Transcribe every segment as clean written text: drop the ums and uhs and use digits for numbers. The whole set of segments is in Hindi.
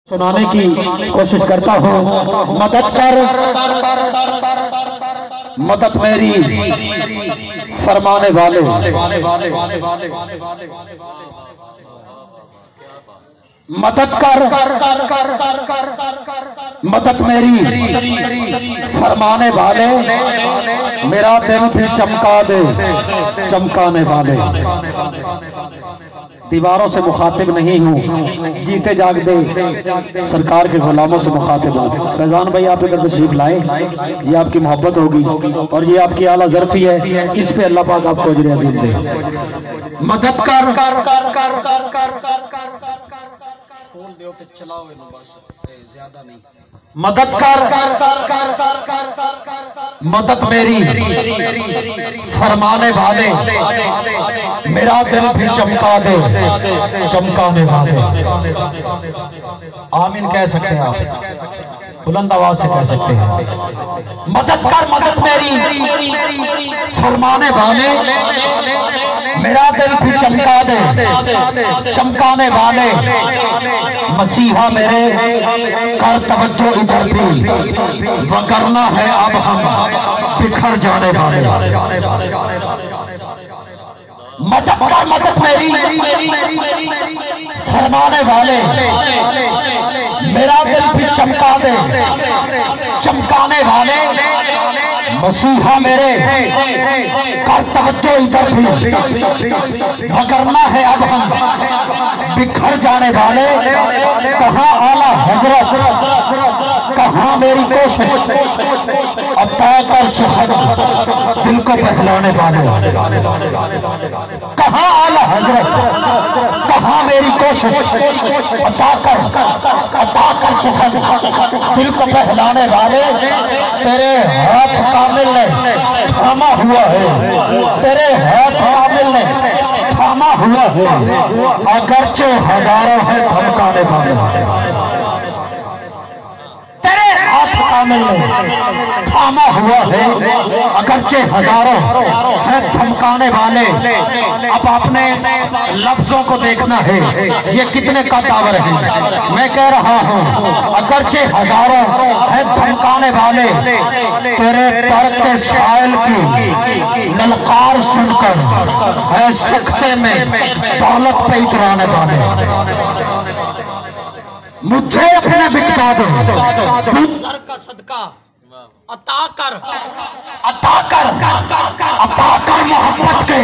सुनाने की कोशिश करता हूँ। मदद कर, मदद मेरी फरमाने वाले। मदद कर, मदद मेरी फरमाने वाले। मेरा दिल भी चमका दे, चमकाने वाले। दीवारों से मुखातिब नहीं हूँ, जीते जागते सरकार के गुलामों से मुखातिब हूँ। फैजान भाई आप इधर तशरीफ लाए, ये आपकी मोहब्बत होगी और ये आपकी आला ज़र्फी है, इस पे अल्लाह पाक आपको अजर अज़ीम दे। मदद कर, चलाओ बस, ज्यादा नहीं। मदद कर, मदद मेरी फरमाने वाले। मेरा दिल भी चमका दे, चमकाने वाले। आमीन कह सकते हैं आप, बुलंद आवाज से कह सकते हैं। मदद कर, मदद मेरी फरमाने वाले। मेरा दिल भी चमका दे, चमकाने वाले। मसीहा मेरे कर तवज्जो इधर भी, वरना है अब हम बिखर जाने वाले। मदद कर, मदद मेरी फरमाने वाले। मेरा दिल भी चमका दे, चमकाने वाले। मसीहा मेरे कर तवज्जो इधर भी, वरना है अब हम बिखर जाने वाले। कहाँ आला हजरत, कहाँ मेरी कोशिश, अता कर शहादत दिल को बहलाने वाले। कहाँ आला हजरत, कहाँ मेरी कोशिश, अता कर शहादत दिल को बहलाने वाले। तेरे हाथ कामिल ने थामा हुआ है, तेरे हाथ कामिल ने थामा हुआ है। अगरचे हजारों है धमकाने वाले। तेरे हाथ कामिल ने थामा हुआ है, अगरचे हजारों है धमकाने वाले। अब आपने लफ्जों को देखना है, ये कितने का तावर है। मैं कह रहा हूँ अगरचे हजारों है धमकाने वाले। तेरे दर के साइल की ललकार सुनकर है शख्से में दौलत पे इतराने वाले। मुझे अपने बिकता दो, का सदका अता कर, अता कर, अता कर मोहब्बत के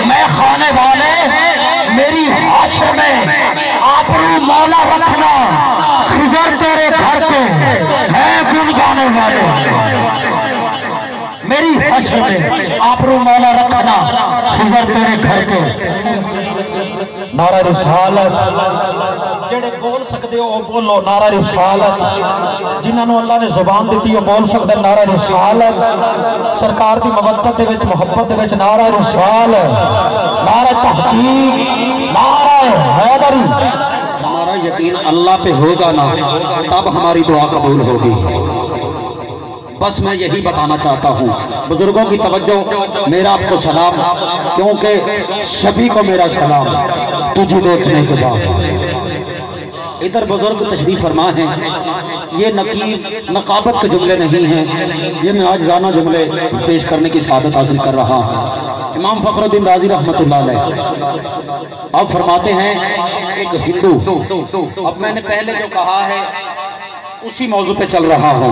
मैं खाने वाले। मेरी हाशर में आबरू मौला रखना, खिजर तेरे घर के है गुन गाने वाले। मेरी हाशर में आबरू मौला रखना, खिजर तेरे घर के। नारा रिसालत जेड़े बोल सकते हो बोलो, नारा रिसालत। जिन्होंने अल्लाह ने जुबान दी हो बोल सकते नारा रिसालत। सरकार की मवद्दत दे विच मुहब्बत दे विच नारा रिसालत, नारा तहकीक, नारा हैदरी। हमारा यकीन अल्लाह पे होगा ना, तब हमारी दुआ कबूल होगी। बस मैं यही बताना चाहता हूँ। बुजुर्गों की तवज्जो, मेरा आपको सलाम, क्योंकि सभी को मेरा सलाम तुझे देखने के बाद। इधर बुजुर्ग तशरीफ फरमा है। ये नकाबत के जुमले नहीं हैं, ये मैं आज जाना जुमले पेश करने की सआदत हासिल कर रहा हूँ। इमाम फखरुद्दीन राजी रहमतुल्लाह अलैह अब फरमाते हैं, एक हिंदू, अब मैंने पहले जो कहा है उसी मौजू पे चल रहा हूँ।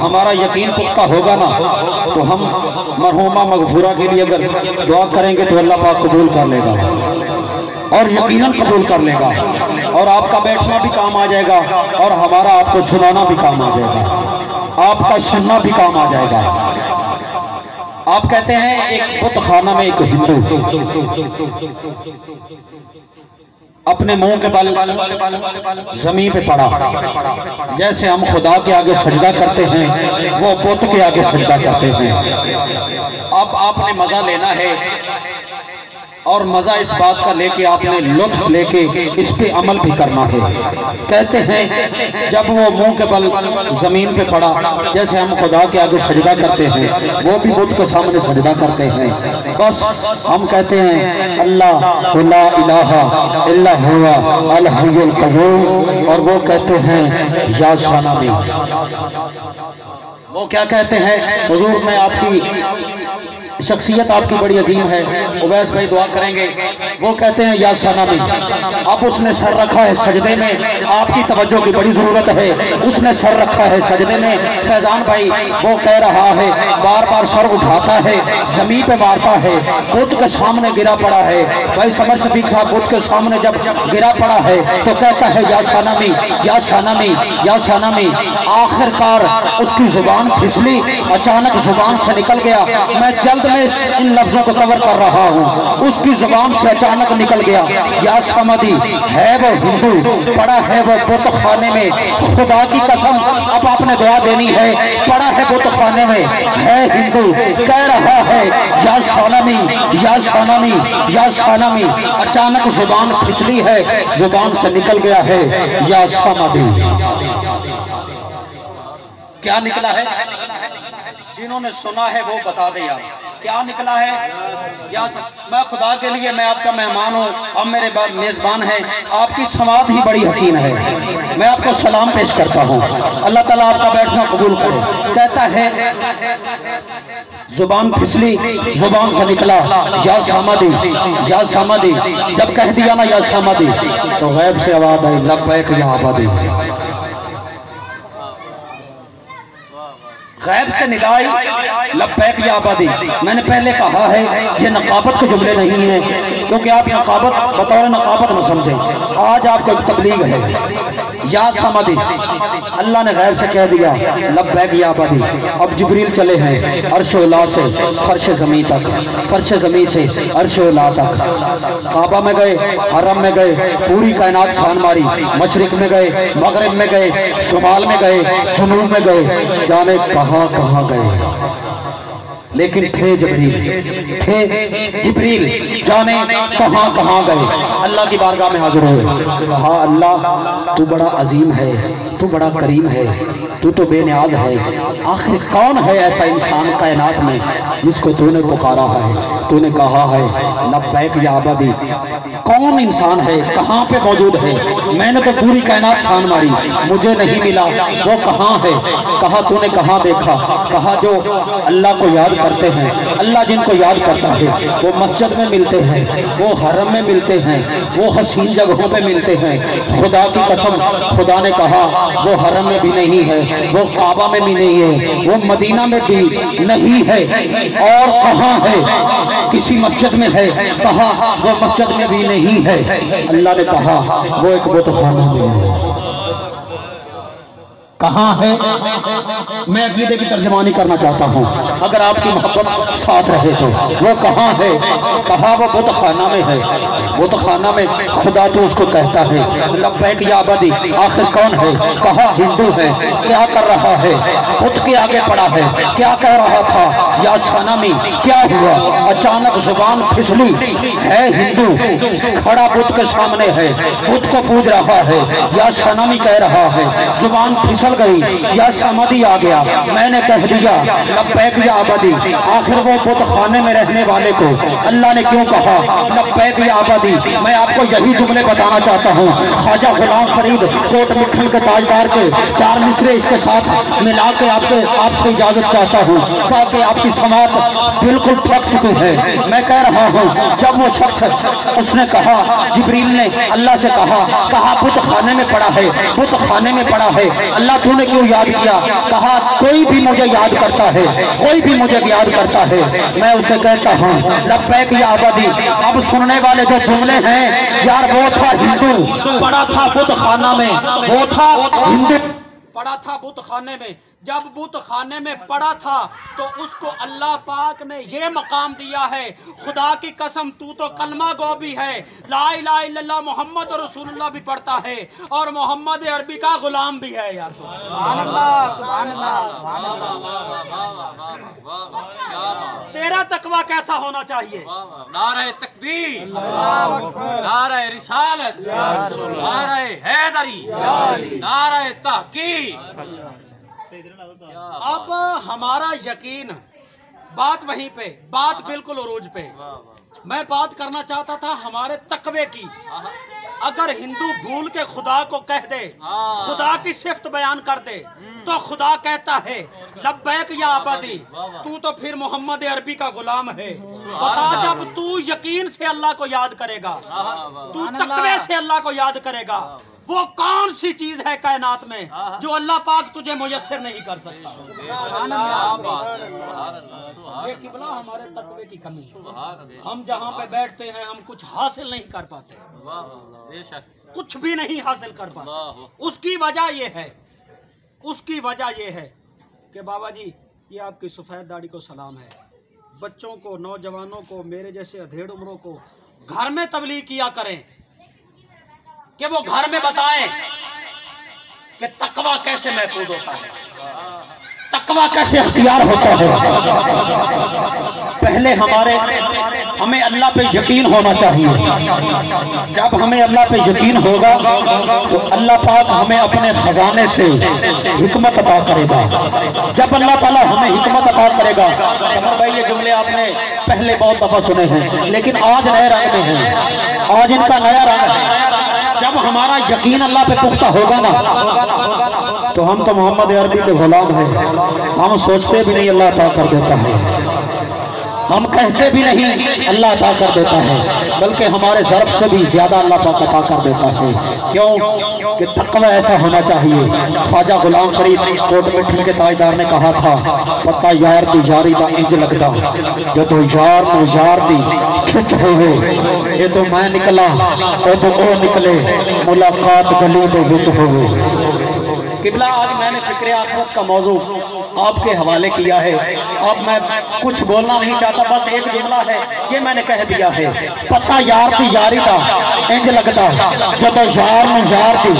हमारा यकीन पुख्ता होगा ना, तो हम मरहुमा मगफूरा के लिए अगर दुआ करेंगे तो अल्लाह पाक कबूल कर लेगा, और यकीनन कबूल कर लेगा। और आपका बैठना भी काम आ जाएगा, और हमारा आपको सुनाना भी काम आ जाएगा, आपका सुनना भी काम आ जाएगा। आप कहते हैं एक बुत खाना में एक हिंदू अपने मुंह के बल जमीन पे पड़ा, जैसे हम खुदा के आगे सजदा करते हैं वो बुत के आगे सजदा करते हैं। अब आपने मजा लेना है और मजा इस बात का लेके आपने लुत्फ लेके इस पे अमल भी करना है। कहते हैं जब वो मुंह के बल जमीन पे पड़ा, जैसे हम खुदा के आगे सजदा करते हैं वो भी बुत के सामने सजदा करते हैं। बस हम कहते हैं अल्लाह ला इलाहा इल्ला हुवा अल हय्युल क़य्यूम, और वो कहते हैं या सनमी। वो क्या कहते हैं, हुजूर में आपकी शख्सियत आपकी बड़ी अजीम है, उवैस भाई दुआ करेंगे। वो कहते हैं या सनमी। अब उसने सर रखा है सजदे में, आपकी तवज्जो की बड़ी जरूरत है, उसने सर रखा है सजदे में। फैजान भाई वो कह रहा है, बार बार सर उठाता है, जमीन पे मारता है, बुत के सामने गिरा पड़ा है। भाई समर शफीक साहब बुत के सामने जब गिरा पड़ा है तो कहता है या सनमी या सनमी या सनमी। आखिरकार उसकी जुबान फिसली, अचानक जुबान से निकल गया, मैं जल्द में इन लफ्जों को कवर कर रहा हूँ, उसकी जुबान से अचानक निकल गया या समदी। है वो हिंदू, पड़ा है वो बुत खाने में, खुदा की कसम अब आपने दुआ देनी है, पड़ा है बुत खाने में, है हिंदू, कह रहा है या सनमी या सनमी या सनमी। अचानक जुबान फिसली है, जुबान से निकल गया है या समदी। क्या निकला है? जिन्होंने सुना है वो बता दे यार, क्या निकला है? या मैं खुदा के लिए, मैं आपका मेहमान हूँ, आप मेरे मेजबान हैं, आपकी समात ही बड़ी हसीन है, मैं आपको सलाम पेश करता हूँ, अल्लाह ताला आपका बैठना कबूल करे। कहता है जुबान फिसली, जुबान से निकला या समादी या समादी। जब कह दिया ना या समादी तो गैब से आवाज आई लब्बैक या आबादी। गैब से निदाई लब्बैक या आबादी। मैंने पहले कहा है ये नकाबत के जुमले नहीं है, क्योंकि आप नकाबत बतौर नकाबत न समझें। आज आपको एक तबलीग है या समादी, अल्लाह ने गैब से कह दिया लब्बैक या आबादी। अब जिब्रील चले हैं अर्श-ओ-ला से फर्श ज़मी तक, फर्श ज़मी से अर्श-ओ-ला तक, काबा में गए, हरम में गए, पूरी कायनात छान मारी, मशरिक में गए, मगरिब में गए, शुमाल में गए, जुनूब में गए, जाने कहाँ गए, लेकिन थे जिब्रील जाने कहाँ गए। अल्लाह की बारगाह में हाजिर हुए, कहा अल्लाह तू बड़ा अजीम है, तू बड़ा करीम है, तू तो बेनियाज है। आखिर कौन है ऐसा इंसान कायनात में जिसको तूने पुकारा है? तूने कहा है लब्बैक या आबादी। कौन इंसान है, कहाँ पे मौजूद है? मैंने तो पूरी कायनात छान मारी, मुझे नहीं मिला, वो कहाँ है? कहा तूने कहाँ देखा? कहा जो अल्लाह को याद करते हैं, अल्लाह जिनको याद करता है वो मस्जिद में मिलते हैं, वो हरम में मिलते हैं, वो हसीन जगहों पे मिलते हैं। खुदा की कसम खुदा ने कहा वो हरम में भी नहीं है, वो काबा में भी नहीं है, वो मदीना में भी नहीं है, और कहाँ है? किसी मस्जिद में है, कहा वो मस्जिद में भी नहीं है। अल्लाह ने कहा वो एक बुतखाना में है। कहाँ है? मैं अकीदे की तर्जमानी करना चाहता हूँ, अगर आपकी मोहब्बत साथ रहे तो। वो कहाँ है? कहा वो बुतखाना में है। बुतखाना में खुदा तो उसको कहता है लब्बैक या आबादी। आखिर कौन है? कहा हिंदू है। क्या कर रहा है? बुत के आगे पड़ा है। क्या कह रहा था? या सनमी। क्या हुआ? अचानक जुबान फिसली, है हिंदू, खड़ा बुत के सामने है, बुत को पूज रहा है, या सनमी कह रहा है, जुबान फिसल गई, या समाधि आ गया। मैंने कह दिया लब्बैक या आबादी। आखिर वो बुतखाने में रहने वाले को अल्लाह ने क्यों कहा लब्बैक या आबादी? मैं आपको यही जुमले बताना चाहता हूँ। ख्वाजा गुलाम फरीद कोट मिठन के ताजदार के 4 मिसरे इसके साथ मिला के आपसे इजाजत चाहता हूँ, ताकि आपकी समात बिल्कुल थक चुकी है। मैं कह रहा हूँ जब वो शख्स उसने कहा, जिब्रील ने अल्लाह से कहा बुतखाने में पड़ा है, बुतखाने में पड़ा है, अल्लाह तूने क्यों याद किया? कहा कोई भी मुझे याद करता है, कोई भी मुझे याद करता है, मैं उसे कहता हूँ लब्बैक या आबादी। अब सुनने वाले जो जुमले हैं यार, वो था हिंदू, पड़ा था बुतखाना में, वो था हिंदू, पड़ा था बुतखाने में, जब बुत खाने में पड़ा था तो उसको अल्लाह पाक ने ये मकाम दिया है, खुदा की कसम तू तो कलमा गो भी है, ला इलाहा इल्लल्लाह मोहम्मद रसूलुल्लाह भी पढ़ता है और मोहम्मद अरबी का गुलाम भी है। यार सुभान अल्लाह, सुभान अल्लाह, सुभान अल्लाह। तेरा तकवा कैसा होना चाहिए? नारे तकबीर, नारे रिसालत, नारे हैदरी, नारे तहकीक। अब हमारा यकीन, बात वहीं पे, बात बिल्कुल उरूज पे। मैं बात करना चाहता था हमारे तकवे की। अगर हिंदू भूल के खुदा को कह दे, खुदा की सिफ्त बयान कर दे, तो खुदा कहता है लब्बैक या अबदी, तू तो फिर मोहम्मद अरबी का गुलाम है। बता, जब तू यकीन से अल्लाह को याद करेगा, तू तकवे से अल्लाह को याद करेगा, वो कौन सी चीज है कायनात में जो अल्लाह पाक तुझे मुयस्सर नहीं कर सकता? ये किबला हमारे तकवे की कमी। हम जहाँ पे बैठते हैं हम कुछ हासिल नहीं कर पाते, कुछ भी नहीं हासिल कर पाते। उसकी वजह ये है, उसकी वजह ये है कि बाबा जी ये आपकी सफ़ेद दाढ़ी को सलाम है। बच्चों को, नौजवानों को, मेरे जैसे अधेड़ उम्रों को घर में तबलीग किया करें कि वो घर में बताएं कि तकवा कैसे महफूज होता है, तकवा कैसे अख्तियार होता है। पहले हमें अल्लाह पे यकीन होना चाहिए। जब हमें अल्लाह पे यकीन होगा तो अल्लाह पाक हमें अपने खजाने से हिकमत अता करेगा। जब अल्लाह ताला हमें हिकमत अता करेगा, समर भाई ये जुमले आपने पहले बहुत दफा सुने हैं, लेकिन आज नए रंग में हैं, आज इनका नया रंग है। जब हमारा यकीन अल्लाह पे पुख्ता होगा ना, तो हम तो मोहम्मद अरबी के गुलाम हैं। हम सोचते भी नहीं अल्लाह अता कर देता है, हम कहते भी नहीं अल्लाह अता कर देता है, बल्कि हमारे ज़र्फ से भी ज्यादा अल्लाह पाक अता कर देता है। क्यों कि तकवा ऐसा होना चाहिए। ख्वाजा गुलाम फरीद कोट मिठन के ताजदार ने कहा था, पता यार दी यारी दा इंज लगदा जदों यार नूं यार दी खिच होवे, ये तो मैं निकला ओ तो ओ निकले, मुलाकात गली दे विच होवे। किबला आज मैंने फिक्र आखिरत का मौजू आपके हवाले किया है। अब मैं कुछ बोलना नहीं चाहता, बस एक जुमला है ये मैंने कह दिया है। पता यार दी यारी दा इंज लगदा जदों यार नूं यार दी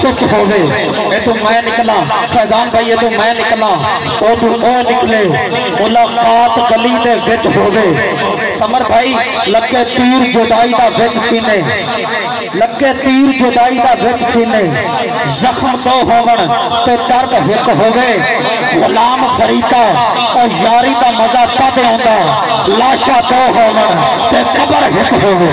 खिच होवे, ये तो मैं निकला, फैजान भाई ये तो मैं निकला ओ तो ओ निकले, मुलाकात गली दे विच होवे। समर भाई लगे तीर जुदाई दा विच सीने, लगे तीर जुदाई दा विच सीने, जख्म तो होवन ते दर्द हिक होवे। गुलाम फरीदा और यारी दा मजा तद आंदा, लाशा तो होवन ते कबर हिक होवे।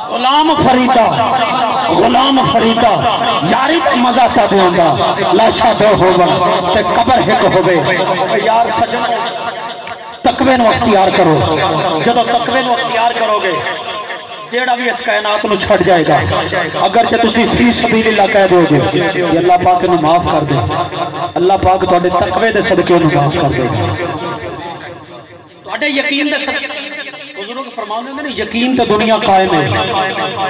गुलाम फरीदा, गुलाम फरीदा, यारी दा मजा तद आंदा, लाशा तो होवन ते कबर हिक होवे। यार सजन तकवे नूं अख्तियार करो। जदों तकवे नूं अख्तियार करोगे, जेड़ा भी इस कायनात नूं छड़ जाएगा। अगर जे तुसीं फी सबीलिल्लाह कह दोगे कि अल्लाह पाक नूं माफ कर दे, अल्लाह पाक तुहाडे तकवे दे सदके नूं माफ कर देगा। तुहाडे यकीन दे सदके बुजुर्ग फरमाउंदे ने यकीन ते दुनिया कायम है,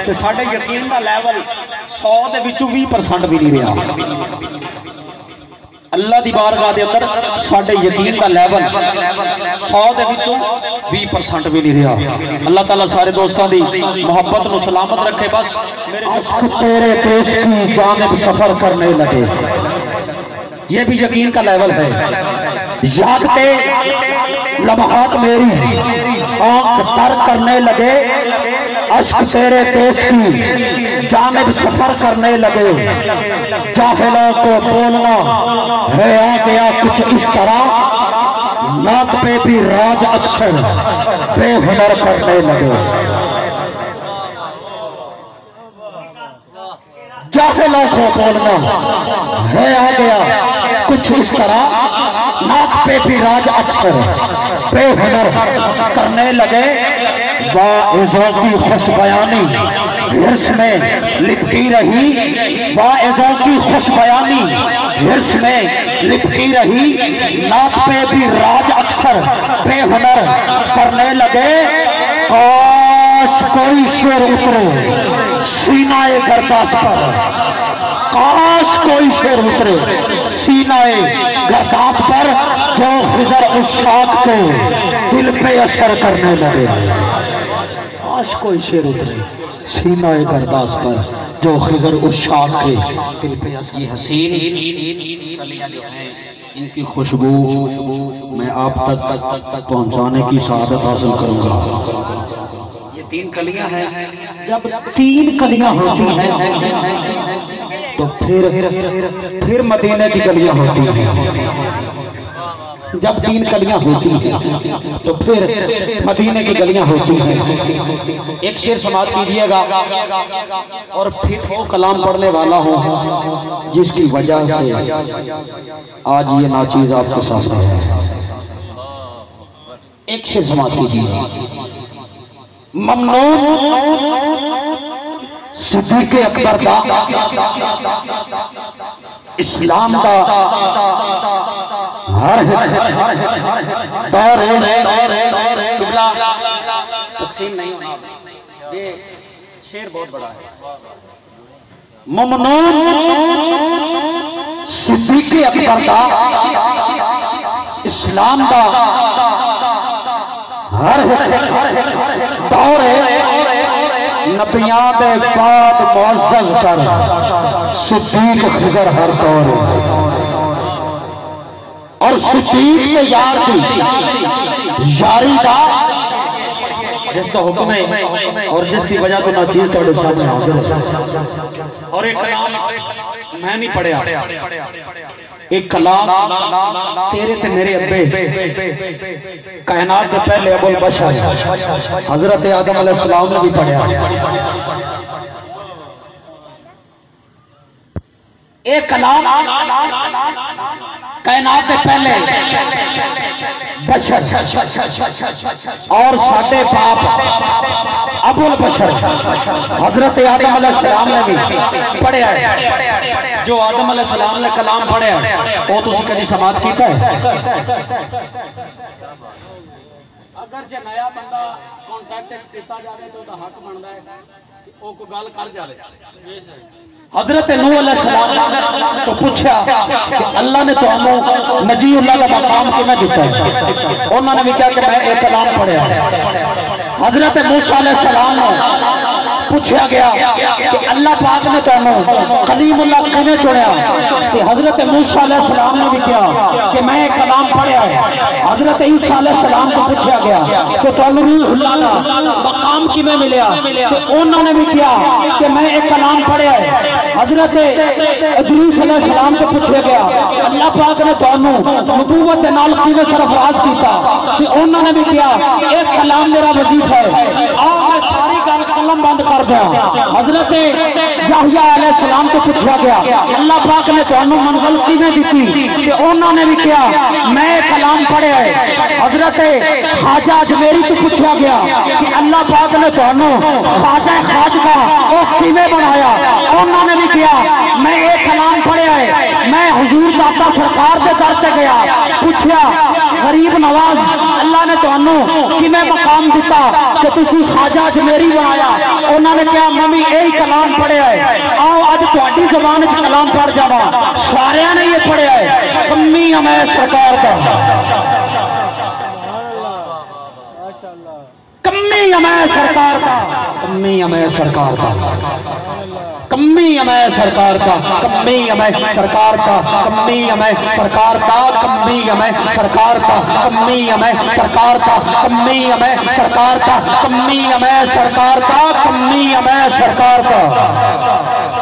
ते साडे यकीन दा लेवल 100 दे विचों 20% भी नहीं रहा। अल्लाह दी बारगाह दे अंदर साडे यकीन दा लेवल 100 दे विचों 20% भी नहीं रहा। अल्लाह ताला सारे दोस्तों दी मोहब्बत नूं सलामत रखे। बस मेरे तेरे देश की जानिब सफर करने लगे, ये भी यकीन का लेवल है। जागते लम्हात मेरी आंख तर करने लगे, अश्क तेरे देश की जानिब सफर करने लगे। जाहिलों को बोलना है आ गया कुछ इस तरह, नाक पे भी राज अक्षर बेहुनर करने लगे। जाहिलों को बोलना है आ गया कुछ इस तरह, नाक पे भी राज अक्षर बेहुनर करने लगे। वाइज़ों की खुश बयानी हिर्स में लिपटी रही, वाइज़ों की खुश बयानी हिर्स में लिपटी रही, नाक पे भी राज अक्षर बेहुनर करने लगे। काश कोई शेर उतरे सीनाए गरदास पर, काश कोई शेर उतरे सीनाए गरदास पर, जो खिजर उशाक के दिल पे असर करने लगे। काश कोई शेर उतरे सीनाए गरदास पर, जो खिजर उशाक के दिल पे असर। ये हसीन कलियां जो हैं, इनकी खुशबू मैं आप तक पहुंचाने की शहादत हासिल करूंगा। ये 3 कलियां हैं, जब 3 कलियां होती हैं तो फिर मदीने की कलियां होती हैं। जब 3 कलियां होती हैं तो फिर मदीने की गलियां होती हैं। एक शेर समाप्त कीजिएगा और फिर वो कलाम पढ़ने वाला हूँ जिसकी वजह से आज ये नाचीज आपके सामने है। एक शेर समाप्त कीजिए। ममनून सिद्दीक़ अकबर का इस्लाम का हर दौर तकसीम नहीं होना। ये शेर बहुत बड़ा है। ममनून सिद्दीक़ अकबर का इस्लाम का हर दौर नबियां दे बाद मुअज़्ज़ज़ कर सिद्दीक़ खिज़र हर दौर, और सिद्दीक़ के यार की यारी का जिस तो हुक्म है और जिसकी वजह तो ना चीज थोड़े सामने हाजिर है। और एक कलाम मैं नहीं पढ़िया, एक कलाम तेरे ते मेरे अब्बे कायनात के पहले अबुल बशर हजरत आदम अलैहिस्सलाम ने भी पढ़िया। एक कलाम कायनात के पहले बशर और साडे बाप अबुल बशर हजरत आदम अलैहिस्सलाम ने भी पढ़िया। जो आदम अलैहिस्सलाम ने कलाम पढ़िया वो तुसी कभी समाप्त कीता है? अगर जे नया बंदा कांटेक्ट कीता जावे तो दा हक बनदा है कि ओ कोई गल कर जावे। हजरत नूह अलैहिस्सलाम तो पूछा कि अल्लाह ने तो नजीउल्लाह का मकाम किवें दिता है? उन्होंने भी कहा कि मैं एक कलाम पढ़िया। हजरत मूसा अलैहिस्सलाम ने पूछा गया कि अल्लाह पाक ने तो कलीमुल्लाह किवें चुनिया? कि हजरत मूसा अलैहिस्सलाम ने भी कहा कि मैं एक कलाम पढ़िया है। हजरत ईसा अलैहिस्सलाम को पूछा गया कि तुहानू रूहुल्लाह का मकाम किवें मिलिया? कि उन्होंने भी कहा कि मैं एक कलाम पढ़िया है। हजरत इदरीस अलैहिस्सलाम को पूछा गया अल्लाह पाक ने तुहानू नबूवत दे नाल किवें सरफराज कीता? कि उन्होंने भी कहा एक कलाम मेरा वजीफा है। आओ मैं सारी गल कलम बंद कर दूं। हजरत याहया अलैहिस्सलाम को पूछा गया अल्लाह पाक ने तुहानू मंजिल किवें दिती? कि उन्होंने भी कहा मैं कलाम पढ़िया है। हजरत ख्वाजा अजमेरी को पूछा गया कि अल्लाह पाक ने तुहानू ख्वाजा खाजगा ओ किवें बनाया? उन्होंने भी कहा मैं एक कलाम पढ़िया है। मैं हुजूर दाता सरकार के दर ते गया, पूछा गरीब नवाज अल्लाह ने तुहानू किवें मकाम दिता कि तुसी ख्वाजा अजमेरी बनाया? उन्होंने कहा मैं भी यही कलाम पढ़िया है। आओ अज तुहाडी ज़बान च कलाम पढ़ जावा। सारिया ने ये पढ़िया है। कम्मी मैं सरकार का, कम्मी मैं सरकार का, कम्मी मैं सरकार का, कम्मी मैं सरकार का, कम्मी मैं सरकार का, कम्मी मैं सरकार का, कम्मी मैं सरकार का, कम्मी मैं सरकार का, कम्मी मैं सरकार का, कम्मी मैं सरकार का, कम्मी मैं सरकार का।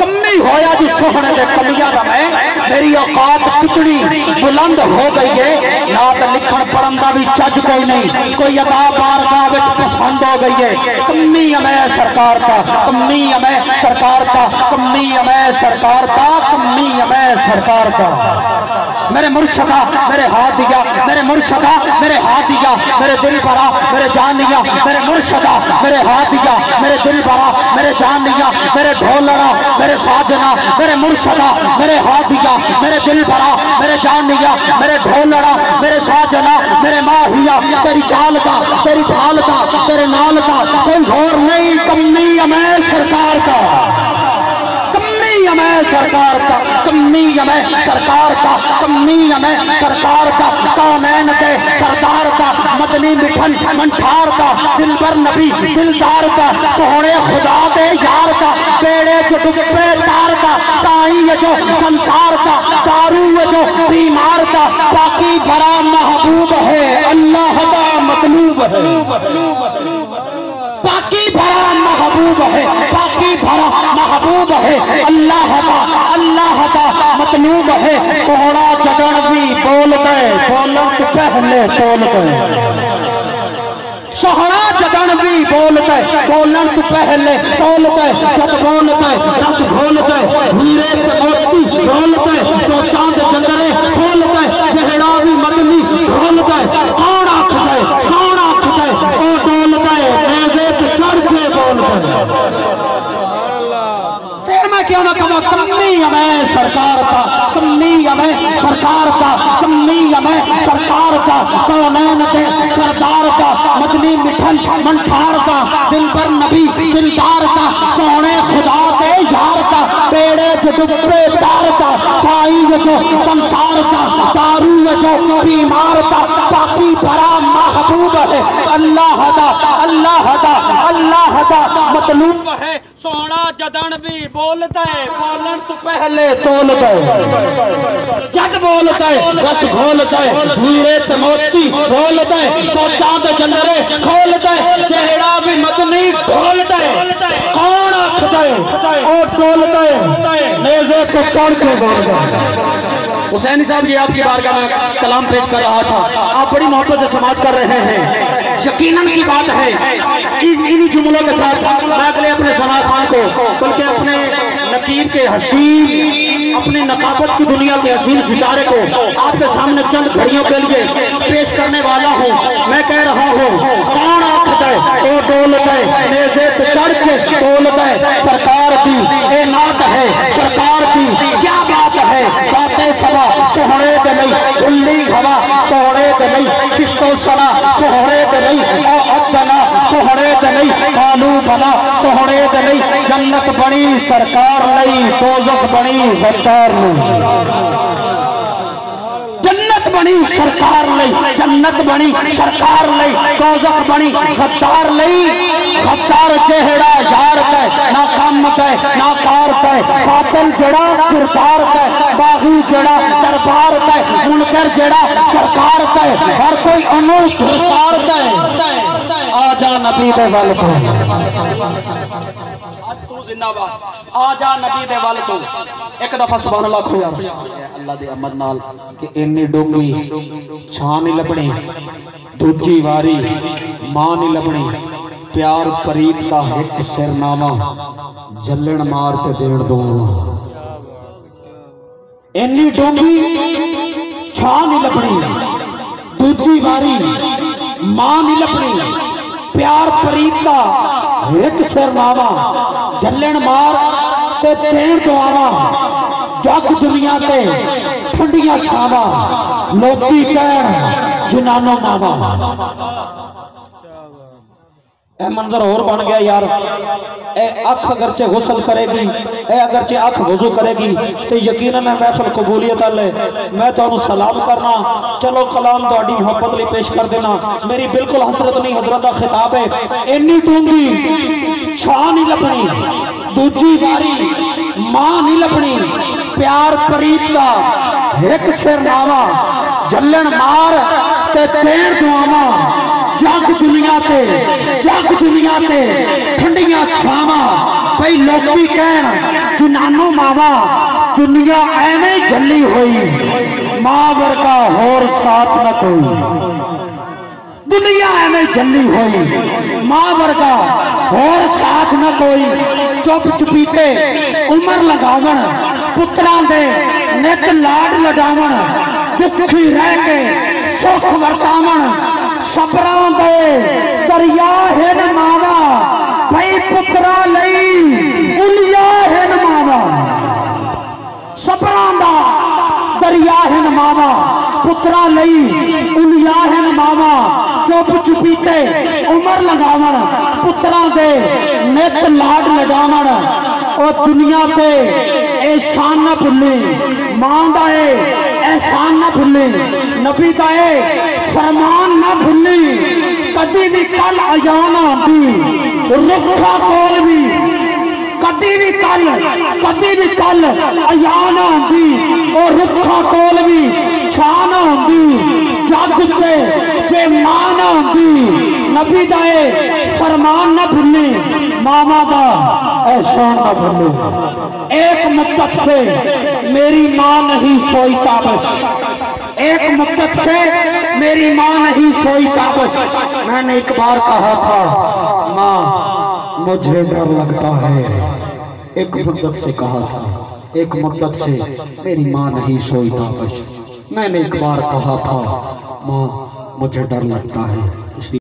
कम्मी होया जी सोहने दे कमियां दा मैं, मेरी औकात कितनी बुलंद हो गई है। ना तो लिखण पढ़न दा भी चज कोई नहीं, कोई अदा बारगाह विच पसंद हो गई है। कम्मी मैं सरकार का, कम्मी मैं सरकार का, कम्मी मैं सरकार का, कम्मी मैं सरकार का। मेरे मुर्शदा मेरे हाथ दिया, मेरे मुर्शदा मेरे हाथ दिया, मेरे दिल भरा मेरे जान दिया, मेरे मुर्शदा मेरे हाथ दिया, मेरे दिल भरा मेरे जान दिया, मेरे ढोलड़ा मेरे साजना, मेरे मुर्शदा मेरे हाथ दिया, मेरे दिल भरा मेरे जान दिया, मेरे ढोलड़ा मेरे साजना, मेरे माहिया तेरी चाल का तेरी ढाल का तेरे नाल का कोई घोर नहीं, कमी मैं सरकार का, कमी मैं सरकार का, कमी मैं सरकार का, कमी मैं सरकार का, कौनैन के सरदार का, मदनी मिठन मंठार का, दिलबर नबी दिलदार का, सोहने खुदा दे यार का, बेड़े जो डुबे तार का, साईं ये जो संसार का, दारू ये जो बीमार का, बाकी भरा महबूब है अल्लाह का मतलूब है, बाकी भरा महबूब है, बाकी भरा महबूब है अल्लाह का मतलूब है। सोहना जगन भी बोल गए बोलन तो पहले तोल गए, सोहना जगन भी बोल गए बोलन तो पहले तोल गए, जब बोल गए रस घोल गए हीरे से मोती ढोल गए, सो चांद जंगरे खोल गए, गहरा भी मदनी ढोल गए, कौन आंख गए कौन आंख गए ओ डोल गए, ऐसे से चढ़ के बोल गए। फिर मैं क्यों ना कहूँ कमी हमें सरकार का, कमी हमें सरकार का, कमी हमें सरकार का, कौनैन के सरदार का, मदनी मिठन मंठार का, दिलबर नबी दिलदार का, सोहने खुदा के यार का, बेड़े जो डुबे तार का, साईं जो संसार का, दारू जो बीमार का, बाकी भरा महबूब है अल्लाह का मतलूब है। सोहना जदन भी बोलता है बोलन तो पहले तोल गए, जद बोलता है रस घोलता है हीरे ते मोती बोलता है, सो चांद जंदरे खोलता है, चेहरा भी मदनी ढोलता है, कौन आखता है और डोलता है, नेज़े से चढ़ के बोलता है। हुसैनी साहब जी आपकी बारगाह में कलाम पेश कर रहा था, आप बड़ी मोहब्बत से समाज कर रहे हैं, यकीनन की बात है। इन्हीं जुमलों के साथ मैं अगले अपने समाज को बल्कि अपने नकीब के हसीन अपनी नकाबत की दुनिया के हसीन सितारे को आपके सामने चंद घड़ियों के लिए पेश करने वाला हूँ। मैं कह रहा हूँ कौन आखता है ओ डोलता है, नेज़े से चढ़ के डोलता है, सरकार की ए नात है सरकार की क्या बात है, बातें सवा सोहने के नहीं खुली हवा सोहने के नहीं, सिफ्तो सना सोहने के नहीं, ओ अदना सोहने के नहीं, कालू बना सोहने के नहीं, जन्नत बनी सरकार नहीं दोज़ख बनी गद्दार नहीं, जन्नत बनी सरकार नहीं, जन्नत बनी सरकार नहीं, दोज़ख बनी गद्दार नहीं। गद्दार चेहरा यार है ना काम है ना कार है, कातिल जड़ा किरदार है, बागी जड़ा दरबार है, मुनकर जड़ा सरकार है, हर कोई अनूठ सरकार है। आजा नबी दे वल तो आज तू जिंदाबाद, आजा नबी दे वल तो एक दफा सुभान अल्लाह खो यार अल्लाह दे अमद नाल कि इन्नी डूंगी छां नहीं लभनी, दूजी वारी मां नहीं लभनी, प्यार परीत का एक सिरनामा जलन मार ते देड़ दोवा, इन्नी डूंगी छां नहीं लभनी, दूजी वारी मां नहीं लभनी, प्यार परीत का एक सिरनामा जलन मार ते देड़ दोवा, जग दुनिया ते ठंडिया छावा लोकी कहन जनानो मावा। ए मंजर और बन गया यार, ए अख अगरचे गुसल करेगी, ए अगरचे अख वजू करेगी तो यकीनन महफिल कबूलियत अल मैं तो सलाम करना। चलो कलाम थोड़ी मोहब्बत लिए पेश कर देना, मेरी बिल्कुल हसरत नहीं हजरत का खिताब है। इन्नी डूंगी छां नहीं लभनी, दूजी वारी मां नहीं लभनी, प्यार परीत का एक सिरनामा जलन मार ते देण दुआवा, जग दुनिया ते ठंडिया छावा भाई लोकी कहन जनानो मावा, दुनिया एवें जली हुई मां वर्गा होर साथ न कोई, दुनिया एवें जली हुई मां वर्गा होर साथ न कोई, चुप चुपीते उमर लगावन पुत्रां दे नित लाड लडावन, दुखी रह के सुख वरतावन सबरां दे दरिया है मावा भाई पुत्रा लई उलिया है मावा सबरां दा दरिया है मावा पुत्रा लई उलिया है मावा चुप चुपीते उमर लगावन पुत्रा दे नित लाड लगावन और दुनिया पे एहसान न भुले मां दा एहसान न भुले नबी दा फरमान न भुले कदी भी कल अजान आंदी रुखा कोल भी कदी भी कल अजान आंदी और रुखा कोल भी छान आंदी जग ते जे मान आंदी नबी दा फरमान न भुले मामा दा एहसान न भूलो। एक मुद्दत से मेरी माँ नहीं सोई ताबश, एक मुद्दत से मेरी माँ नहीं सोई ताबश। मैंने एक बार कहा था माँ मुझे डर लगता है, एक मुद्दत से कहा था, एक मुद्दत से मेरी माँ नहीं सोई ताबश। मैंने एक बार कहा था माँ मुझे डर लगता है,